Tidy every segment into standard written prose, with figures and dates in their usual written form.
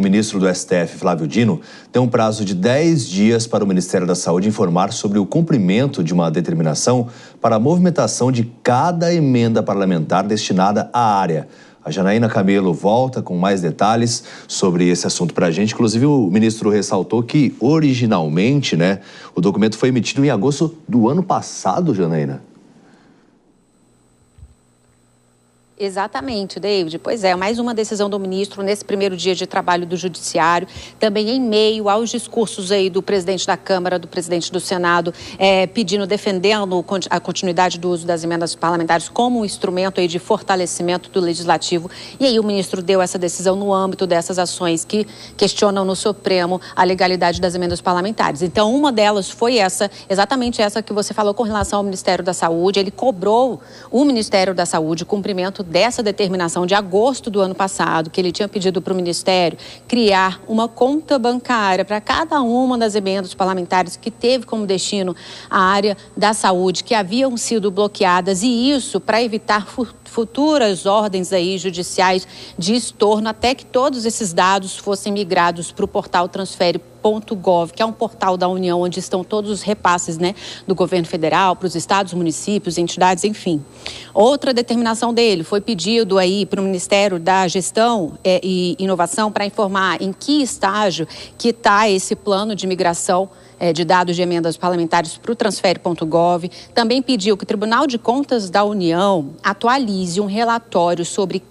ministro do STF, Flávio Dino, tem um prazo de 10 dias para o Ministério da Saúde informar sobre o cumprimento de uma determinação para a movimentação de cada emenda parlamentar destinada à área. A Janaína Camelo volta com mais detalhes sobre esse assunto para a gente. Inclusive, o ministro ressaltou que, originalmente, o documento foi emitido em agosto do ano passado, Janaína. Exatamente, David. Pois é, mais uma decisão do ministro nesse primeiro dia de trabalho do Judiciário, também em meio aos discursos aí do presidente da Câmara, do presidente do Senado, defendendo a continuidade do uso das emendas parlamentares como um instrumento aí de fortalecimento do Legislativo. E aí o ministro deu essa decisão no âmbito dessas ações que questionam no Supremo a legalidade das emendas parlamentares. Então, uma delas foi exatamente essa que você falou com relação ao Ministério da Saúde. Ele cobrou o Ministério da Saúde o cumprimento dessa determinação de agosto do ano passado, que ele tinha pedido para o Ministério criar uma conta bancária para cada uma das emendas parlamentares que teve como destino a área da saúde, que haviam sido bloqueadas, e isso para evitar futuras ordens aí judiciais de estorno, até que todos esses dados fossem migrados para o portal transfere.gov, que é um portal da União onde estão todos os repasses, do governo federal para os estados, municípios, entidades, enfim. Outra determinação dele foi pedido aí para o Ministério da Gestão e Inovação para informar em que estágio que está esse plano de migração de dados de emendas parlamentares para o transfere.gov. Também pediu que o Tribunal de Contas da União atualize um relatório sobre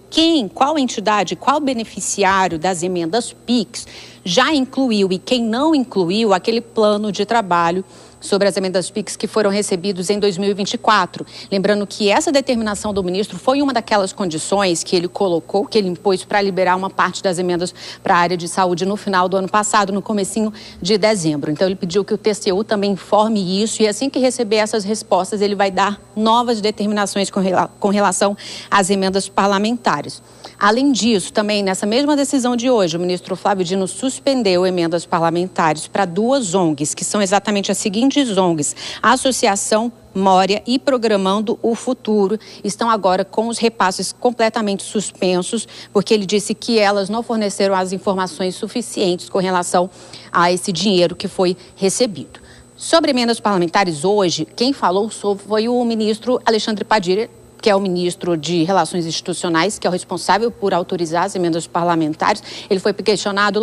qual entidade, qual beneficiário das emendas PIX já incluiu e quem não incluiu aquele plano de trabalho sobre as emendas PIX que foram recebidos em 2024. Lembrando que essa determinação do ministro foi uma daquelas condições que ele colocou, que ele impôs para liberar uma parte das emendas para a área de saúde no final do ano passado, no comecinho de dezembro. Então ele pediu que o TCU também informe isso, e assim que receber essas respostas ele vai dar novas determinações com relação às emendas parlamentares. Além disso, também nessa mesma decisão de hoje, o ministro Flávio Dino suspendeu emendas parlamentares para duas ONGs, que são exatamente as seguintes ONGs: a Associação Moria e Programando o Futuro. Estão agora com os repasses completamente suspensos, porque ele disse que elas não forneceram as informações suficientes com relação a esse dinheiro que foi recebido. Sobre emendas parlamentares hoje, quem falou foi o ministro Alexandre Padilha, que é o ministro de Relações Institucionais, que é o responsável por autorizar as emendas parlamentares. Ele foi questionado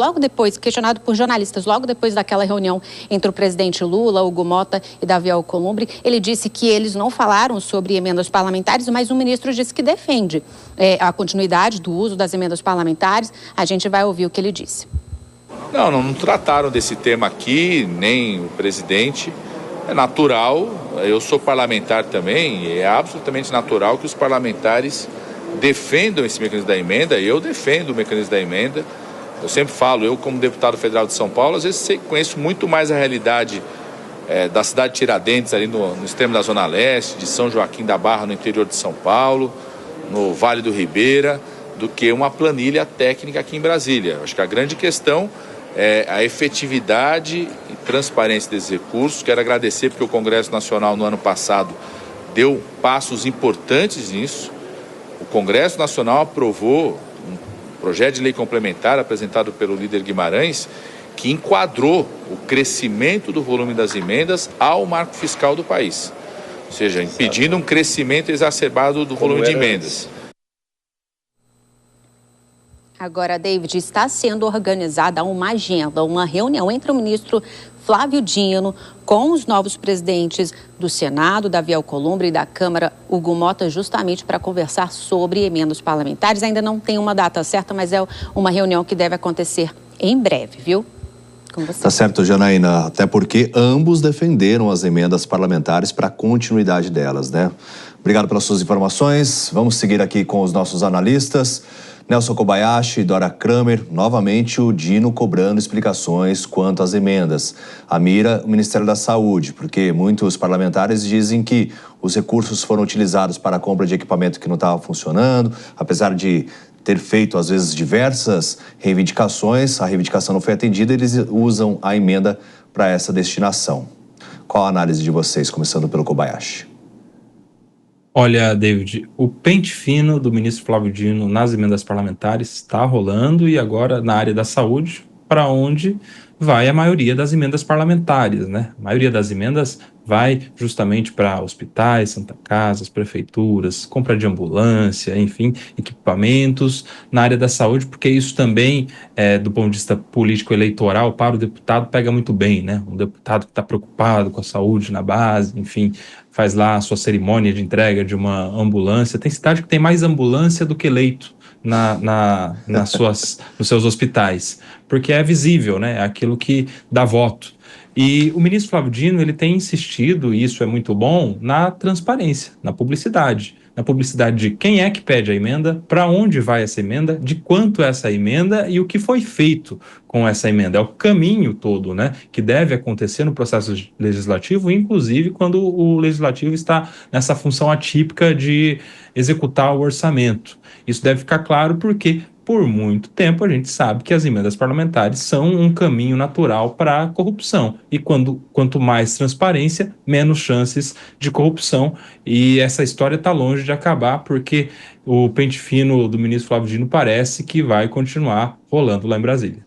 por jornalistas logo depois daquela reunião entre o presidente Lula, Hugo Mota e Davi Alcolumbre. Ele disse que eles não falaram sobre emendas parlamentares, mas o ministro disse que defende a continuidade do uso das emendas parlamentares. A gente vai ouvir o que ele disse. Não trataram desse tema aqui, nem o presidente. É natural, eu sou parlamentar também, e é absolutamente natural que os parlamentares defendam esse mecanismo da emenda. Eu defendo o mecanismo da emenda. Eu sempre falo, eu como deputado federal de São Paulo, às vezes conheço muito mais a realidade da cidade de Tiradentes, ali no extremo da Zona Leste, de São Joaquim da Barra, no interior de São Paulo, no Vale do Ribeira, do que uma planilha técnica aqui em Brasília. Acho que a grande questão é a efetividade e transparência desses recursos. Quero agradecer porque o Congresso Nacional no ano passado deu passos importantes nisso. O Congresso Nacional aprovou um projeto de lei complementar apresentado pelo líder Guimarães, que enquadrou o crescimento do volume das emendas ao marco fiscal do país, ou seja, impedindo um crescimento exacerbado do volume de emendas. Agora, David, está sendo organizada uma agenda, uma reunião entre o ministro Flávio Dino com os novos presidentes do Senado, Davi Alcolumbre, e da Câmara, Hugo Mota, justamente para conversar sobre emendas parlamentares. Ainda não tem uma data certa, mas é uma reunião que deve acontecer em breve, viu? Com você. Tá certo, Janaína, até porque ambos defenderam as emendas parlamentares para a continuidade delas, Obrigado pelas suas informações. Vamos seguir aqui com os nossos analistas. Nelson Kobayashi e Dora Kramer, novamente o Dino cobrando explicações quanto às emendas. A mira, o Ministério da Saúde, porque muitos parlamentares dizem que os recursos foram utilizados para a compra de equipamento que não estava funcionando, apesar de ter feito, às vezes, diversas reivindicações, a reivindicação não foi atendida, eles usam a emenda para essa destinação. Qual a análise de vocês, começando pelo Kobayashi? Olha, David, o pente fino do ministro Flávio Dino nas emendas parlamentares está rolando e agora na área da saúde, para onde vai a maioria das emendas parlamentares, né? A maioria das emendas vai justamente para hospitais, Santa Casas, prefeituras, compra de ambulância, enfim, equipamentos na área da saúde, porque isso também, do ponto de vista político-eleitoral, para o deputado pega muito bem, né? Um deputado que está preocupado com a saúde na base, enfim, faz lá a sua cerimônia de entrega de uma ambulância. Tem cidade que tem mais ambulância do que leito nos seus hospitais, porque é visível, né? É aquilo que dá voto. E o ministro Flávio Dino, ele tem insistido, e isso é muito bom, na transparência, na publicidade. Na publicidade de quem é que pede a emenda, para onde vai essa emenda, de quanto é essa emenda e o que foi feito com essa emenda. É o caminho todo, né, que deve acontecer no processo legislativo, inclusive quando o legislativo está nessa função atípica de executar o orçamento. Isso deve ficar claro porque por muito tempo a gente sabe que as emendas parlamentares são um caminho natural para a corrupção. E quanto mais transparência, menos chances de corrupção. E essa história está longe de acabar, porque o pente fino do ministro Flávio Dino parece que vai continuar rolando lá em Brasília.